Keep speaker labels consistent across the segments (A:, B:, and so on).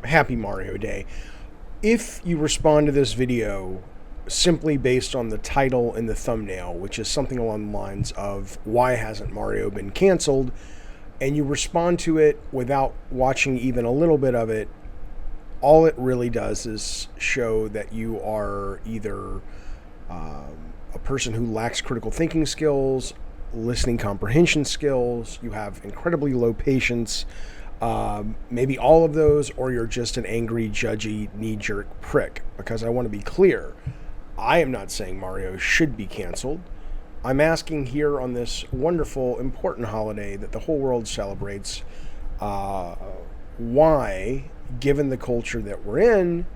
A: happy Mario Day. If you respond to this video simply based on the title and the thumbnail, which is something along the lines of why hasn't Mario been canceled, and you respond to it without watching even a little bit of it, all it really does is show that you are either a person who lacks critical thinking skills, listening comprehension skills, you have incredibly low patience, maybe all of those, or you're just an angry, judgy, knee-jerk prick. Because I want to be clear, I am not saying Mario should be canceled. I'm asking here on this wonderful, important holiday that the whole world celebrates, why, given the culture that we're in,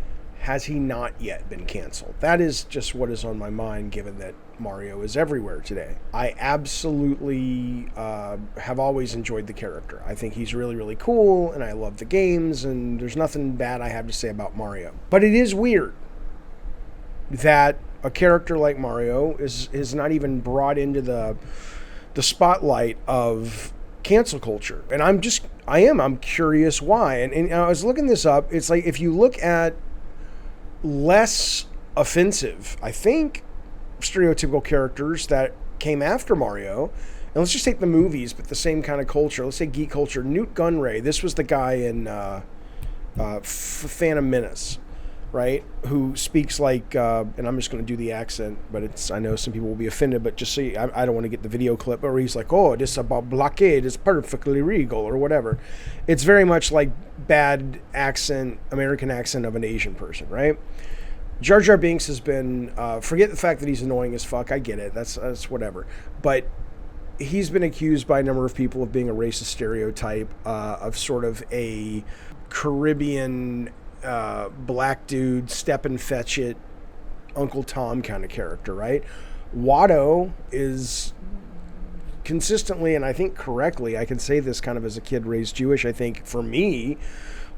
A: has he not yet been canceled? That is just what is on my mind, given that Mario is everywhere today. I absolutely have always enjoyed the character. I think he's really, really cool, and I love the games, and there's nothing bad I have to say about Mario. But it is weird that a character like Mario is not even brought into the spotlight of cancel culture. And I'm curious why. And I was looking this up. It's like, if you look at less offensive, I think, stereotypical characters that came after Mario, and let's just take the movies, but the same kind of culture. Let's say geek culture. Newt Gunray. This was the guy in Phantom Menace, right? Who speaks like, and I'm just going to do the accent, but I know some people will be offended, but just see, I don't want to get the video clip, or he's like, oh, this about blockade is perfectly regal, or whatever. It's very much like bad accent, American accent of an Asian person, right? Jar Jar Binks has been, forget the fact that he's annoying as fuck, I get it, that's whatever, but he's been accused by a number of people of being a racist stereotype, of sort of a Caribbean black dude, step and fetch it, Uncle Tom kind of character, right? Watto is consistently, and I think correctly, I can say this kind of as a kid raised Jewish, I think for me,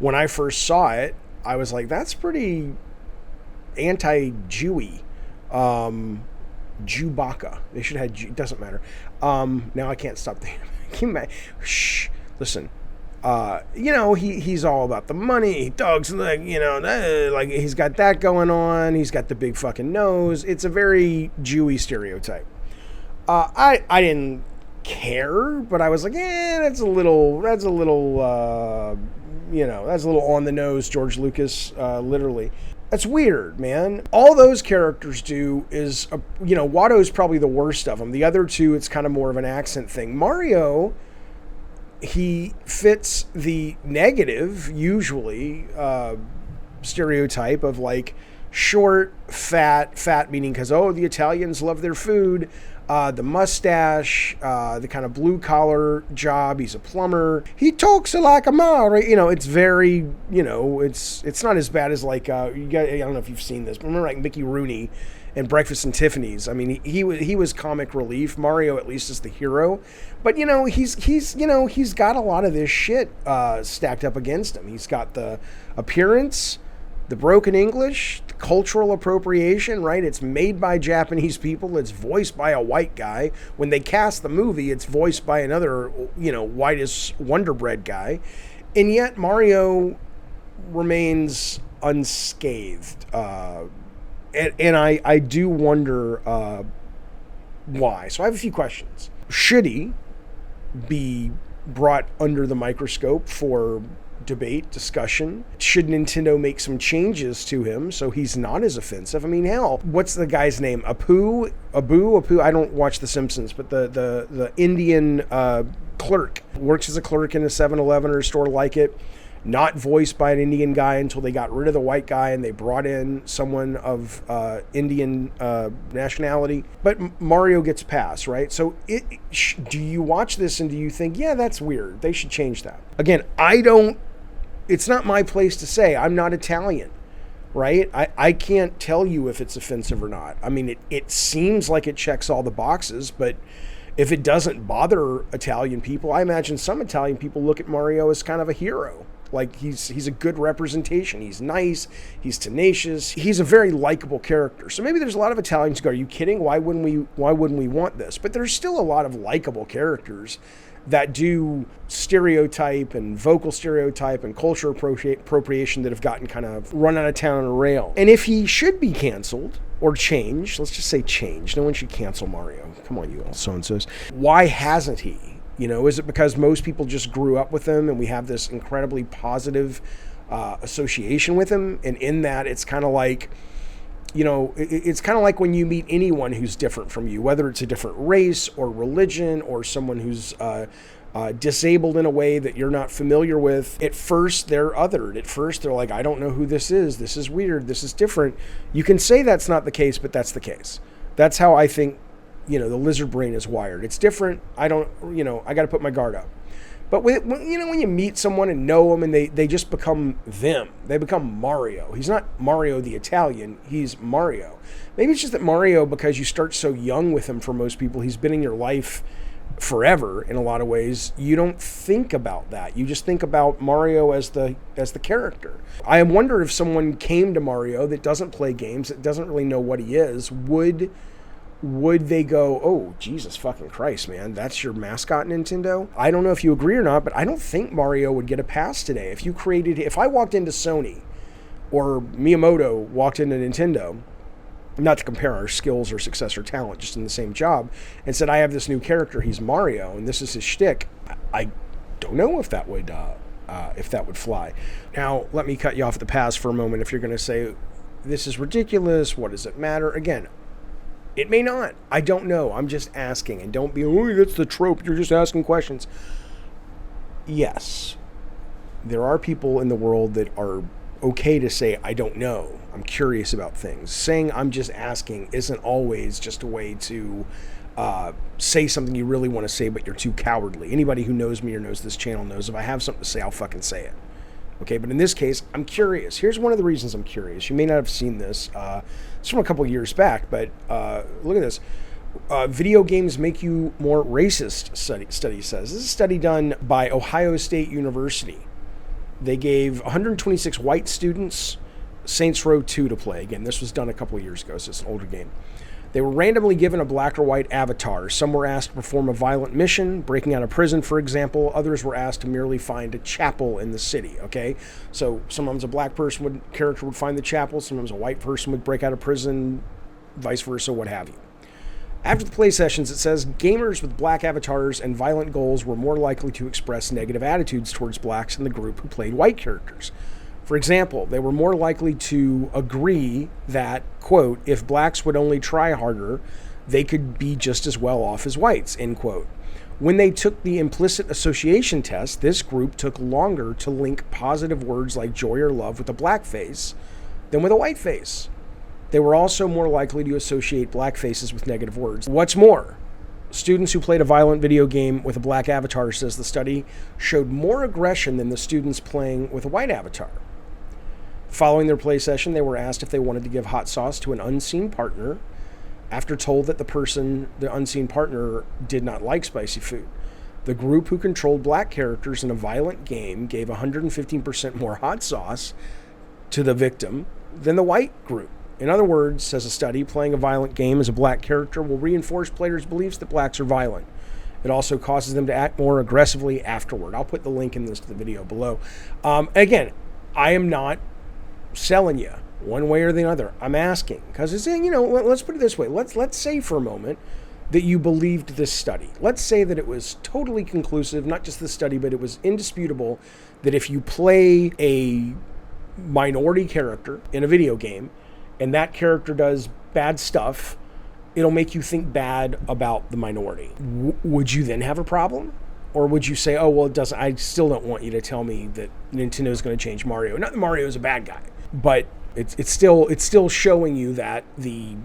A: when I first saw it, I was like, that's pretty anti-Jewy. Chewbacca. They should have had, it doesn't matter. Now I can't stop thinking. Shh, listen. He's all about the money. Dogs, like, like he's got that going on. He's got the big fucking nose. It's a very Jewy stereotype. I didn't care, but I was like, that's a little on the nose, George Lucas, literally. That's weird, man. All those characters do is, Watto's probably the worst of them. The other two, it's kind of more of an accent thing. Mario, he fits the negative, usually, stereotype of like short, fat meaning because, the Italians love their food, the mustache, the kind of blue collar job. He's a plumber. He talks like a Mario. It's very, it's not as bad as like, I don't know if you've seen this, but remember like Mickey Rooney and Breakfast and Tiffany's. I mean, he was comic relief. Mario at least is the hero, but he's got a lot of this shit stacked up against him. He's got the appearance, the broken English, the cultural appropriation, right? It's made by Japanese people. It's voiced by a white guy. When they cast the movie, it's voiced by another, whitest Wonder Bread guy, and yet Mario remains unscathed. And I do wonder why. So I have a few questions. Should he be brought under the microscope for debate, discussion? Should Nintendo make some changes to him so he's not as offensive? I mean, hell, what's the guy's name? Apu? I don't watch The Simpsons, but the Indian clerk works as a clerk in a 7-Eleven or a store like it. Not voiced by an Indian guy until they got rid of the white guy and they brought in someone of Indian nationality. But Mario gets passed, right? So do you watch this and do you think, yeah, that's weird, they should change that? Again, it's not my place to say. I'm not Italian, right? I can't tell you if it's offensive or not. I mean, it seems like it checks all the boxes, but if it doesn't bother Italian people, I imagine some Italian people look at Mario as kind of a hero. Like he's a good representation. He's nice. He's tenacious. He's a very likable character. So maybe there's a lot of Italians who go, "Are you kidding? Why wouldn't we want this?" But there's still a lot of likable characters that do stereotype and vocal stereotype and culture appropriation that have gotten kind of run out of town on a rail. And if he should be canceled or changed, let's just say changed. No one should cancel Mario. Come on, you all so-and-sos. Why hasn't he? Is it because most people just grew up with him and we have this incredibly positive association with him? And in that, it's kind of like, it's kind of like when you meet anyone who's different from you, whether it's a different race or religion or someone who's disabled in a way that you're not familiar with. At first, they're othered. At first, they're like, I don't know who this is. This is weird. This is different. You can say that's not the case, but that's the case. That's how I think, the lizard brain is wired. It's different. I got to put my guard up. But when you meet someone and know them and they just become them, they become Mario. He's not Mario the Italian, he's Mario. Maybe it's just that Mario, because you start so young with him for most people, he's been in your life forever in a lot of ways. You don't think about that. You just think about Mario as the character. I wonder if someone came to Mario that doesn't play games, that doesn't really know what he is, would they go, oh, Jesus fucking Christ, man, that's your mascot, Nintendo? I don't know if you agree or not, but I don't think Mario would get a pass today. If I walked into Sony or Miyamoto walked into Nintendo, not to compare our skills or success or talent, just in the same job, and said, I have this new character, he's Mario, and this is his shtick, I don't know if that would fly. Now, let me cut you off at the pass for a moment. If you're going to say, this is ridiculous, what does it matter? Again, it may not. I don't know. I'm just asking. And don't be, oh, that's the trope. You're just asking questions. Yes, there are people in the world that are okay to say, I don't know. I'm curious about things. Saying I'm just asking isn't always just a way to say something you really want to say, but you're too cowardly. Anybody who knows me or knows this channel knows if I have something to say, I'll fucking say it. Okay, but in this case, I'm curious. Here's one of the reasons I'm curious. You may not have seen this. It's from a couple years back, but look at this. Video games make you more racist, study says. This is a study done by Ohio State University. They gave 126 white students Saints Row 2 to play. Again, this was done a couple of years ago, so it's an older game. They were randomly given a black or white avatar. Some were asked to perform a violent mission, breaking out of prison, for example. Others were asked to merely find a chapel in the city, okay? So sometimes a black character would find the chapel, sometimes a white person would break out of prison, vice versa, what have you. After the play sessions, it says gamers with black avatars and violent goals were more likely to express negative attitudes towards blacks in the group who played white characters. For example, they were more likely to agree that, quote, if blacks would only try harder, they could be just as well off as whites, end quote. When they took the implicit association test, this group took longer to link positive words like joy or love with a black face than with a white face. They were also more likely to associate black faces with negative words. What's more, students who played a violent video game with a black avatar, says the study, showed more aggression than the students playing with a white avatar. Following their play session, they were asked if they wanted to give hot sauce to an unseen partner after told that the unseen partner, did not like spicy food. The group who controlled black characters in a violent game gave 115% more hot sauce to the victim than the white group. In other words, says a study, playing a violent game as a black character will reinforce players' beliefs that blacks are violent. It also causes them to act more aggressively afterward. I'll put the link in the video below. Again, I am not selling you one way or the other. I'm asking because it's, let's put it this way. Let's say for a moment that you believed this study. Let's say that it was totally conclusive, not just the study, but it was indisputable that if you play a minority character in a video game and that character does bad stuff, it'll make you think bad about the minority. Would you then have a problem? Or would you say, oh, well, it doesn't, I still don't want you to tell me that Nintendo is going to change Mario. Not that Mario is a bad guy, but it's still showing you that the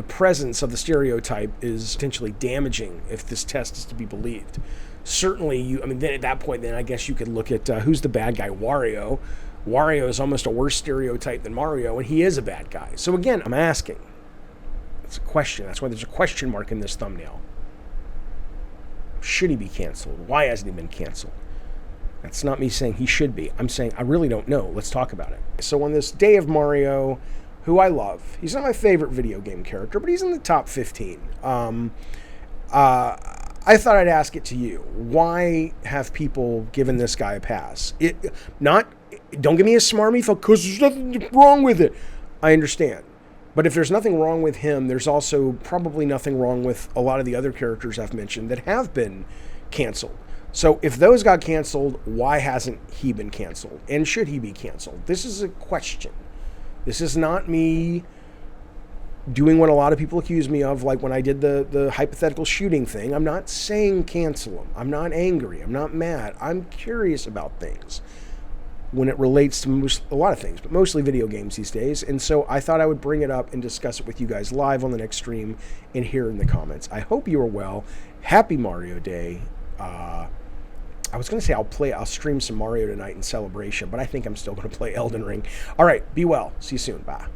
A: presence of the stereotype is potentially damaging if this test is to be believed. Certainly, then at that point, then I guess you could look at who's the bad guy, Wario. Wario is almost a worse stereotype than Mario, and he is a bad guy. So again, I'm asking. It's a question. That's why there's a question mark in this thumbnail. Should he be canceled? Why hasn't he been canceled? That's not me saying he should be. I'm saying I really don't know. Let's talk about it. So on this day of Mario, who I love, he's not my favorite video game character, but he's in the top 15. I thought I'd ask it to you. Why have people given this guy a pass? Don't give me a smarmy for because there's nothing wrong with it. I understand. But if there's nothing wrong with him, there's also probably nothing wrong with a lot of the other characters I've mentioned that have been canceled. So if those got canceled, why hasn't he been canceled? And should he be canceled? This is a question. This is not me doing what a lot of people accuse me of, like when I did the hypothetical shooting thing. I'm not saying cancel him. I'm not angry. I'm not mad. I'm curious about things when it relates to a lot of things, but mostly video games these days. And so I thought I would bring it up and discuss it with you guys live on the next stream and here in the comments. I hope you are well. Happy Mario Day. I was going to say I'll stream some Mario tonight in celebration, but I think I'm still going to play Elden Ring. All right, be well. See you soon. Bye.